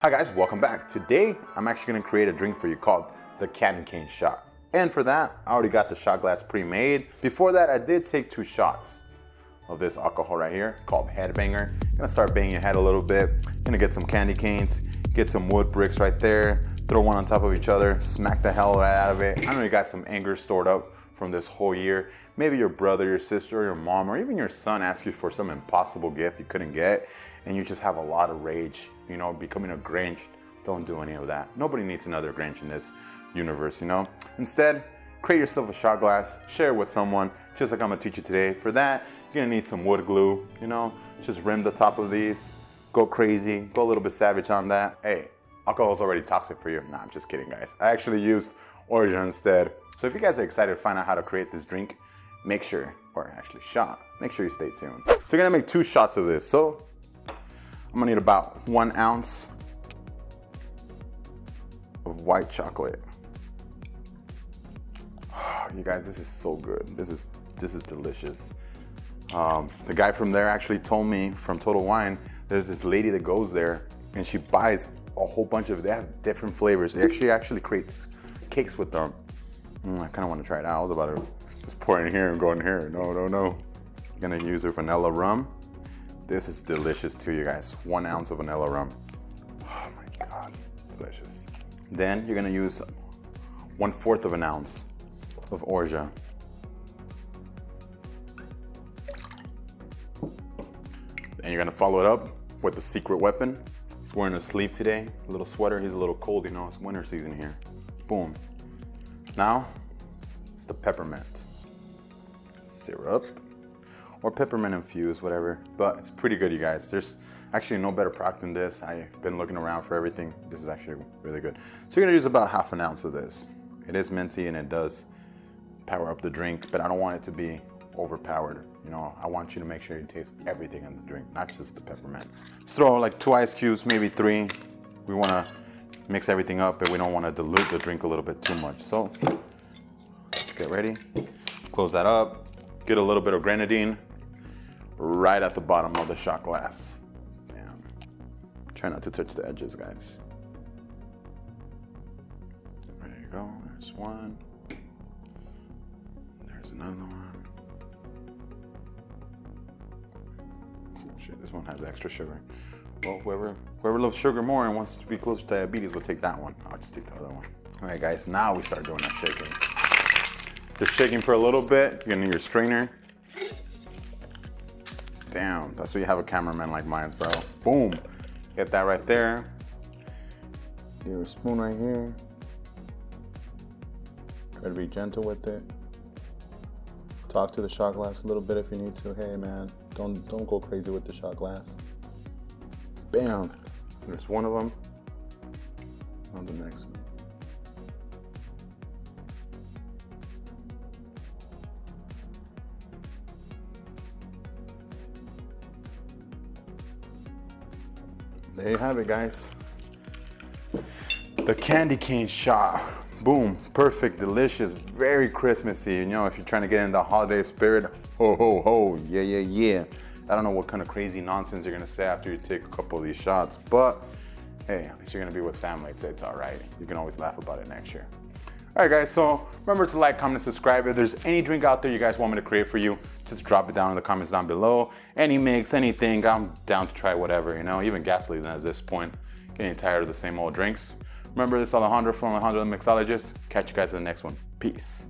Hi guys, welcome back. Today, I'm actually gonna create a drink for you called the candy cane shot. And for that, I already got the shot glass pre-made. Before that, I did take 2 shots of this alcohol right here called Headbanger. Gonna start banging your head a little bit. Gonna get some candy canes, get some wood bricks right there, throw one on top of each other, smack the hell right out of it. I know you got some anger stored up from this whole year. Maybe your brother, your sister, your mom, or even your son asked you for some impossible gift you couldn't get, and you just have a lot of rage, you know, becoming a Grinch. Don't do any of that. Nobody needs another Grinch in this universe, you know? Instead, create yourself a shot glass, share it with someone, just like I'm gonna teach you today. For that, you're gonna need some wood glue, you know? Just rim the top of these, go crazy, go a little bit savage on that. Hey, alcohol's already toxic for you. Nah, I'm just kidding, guys. I actually used Orgeat instead. So if you guys are excited to find out how to create this drink, make sure, or actually shot, make sure you stay tuned. So you're gonna make 2 shots of this. So I'm gonna need about 1 ounce of white chocolate. You guys, this is so good. This is delicious. The guy from there actually told me, from Total Wine, there's this lady that goes there and she buys a whole bunch of, they have different flavors. They actually creates cakes with them. I kind of want to try it out. I was about to just pour in here and go in here. No. I'm gonna use a vanilla rum. This is delicious too, you guys. 1 ounce of vanilla rum. Oh my God, delicious. Then you're gonna use 1/4 of an ounce of Orgeat. And you're gonna follow it up with the secret weapon. He's wearing a sleeve today, a little sweater. He's a little cold, you know, it's winter season here. Boom. Now, it's the peppermint syrup, or peppermint infused, whatever. But it's pretty good, you guys. There's actually no better product than this. I've been looking around for everything. This is actually really good. So you're gonna use about 1/2 ounce of this. It is minty and it does power up the drink, but I don't want it to be overpowered. You know, I want you to make sure you taste everything in the drink, not just the peppermint. Just throw like 2 ice cubes, maybe 3. We wanna mix everything up, but we don't wanna dilute the drink a little bit too much. So let's get ready. Close that up. Get a little bit of Grenadine right at the bottom of the shot glass. Bam. Try not to touch the edges, guys. There you go. There's one. There's another one. Oh, shit, this one has extra sugar. Well, whoever loves sugar more and wants to be closer to diabetes will take that one. I'll just take the other one. All right, guys, now we start doing that shaking. Just shaking for a little bit. You're gonna need your strainer. Damn, that's what you have a cameraman like mine, bro. Boom. Get that right there. Your spoon right here. Try to be gentle with it. Talk to the shot glass a little bit if you need to. Hey man, don't go crazy with the shot glass. Bam. There's one of them. On the next one. There you have it, guys. The candy cane shot. Boom, perfect, delicious, very Christmassy. You know, if you're trying to get in the holiday spirit, ho, ho, ho, yeah. I don't know what kind of crazy nonsense you're gonna say after you take a couple of these shots, but hey, at least you're gonna be with family, so it's all right. You can always laugh about it next year. All right, guys, so remember to like, comment, and subscribe. If there's any drink out there you guys want me to create for you, just drop it down in the comments down below. Any mix, anything, I'm down to try whatever, you know, even gasoline at this point. Getting tired of the same old drinks. Remember, this is Alejandro from Alejandro The Mixologist. Catch you guys in the next one. Peace.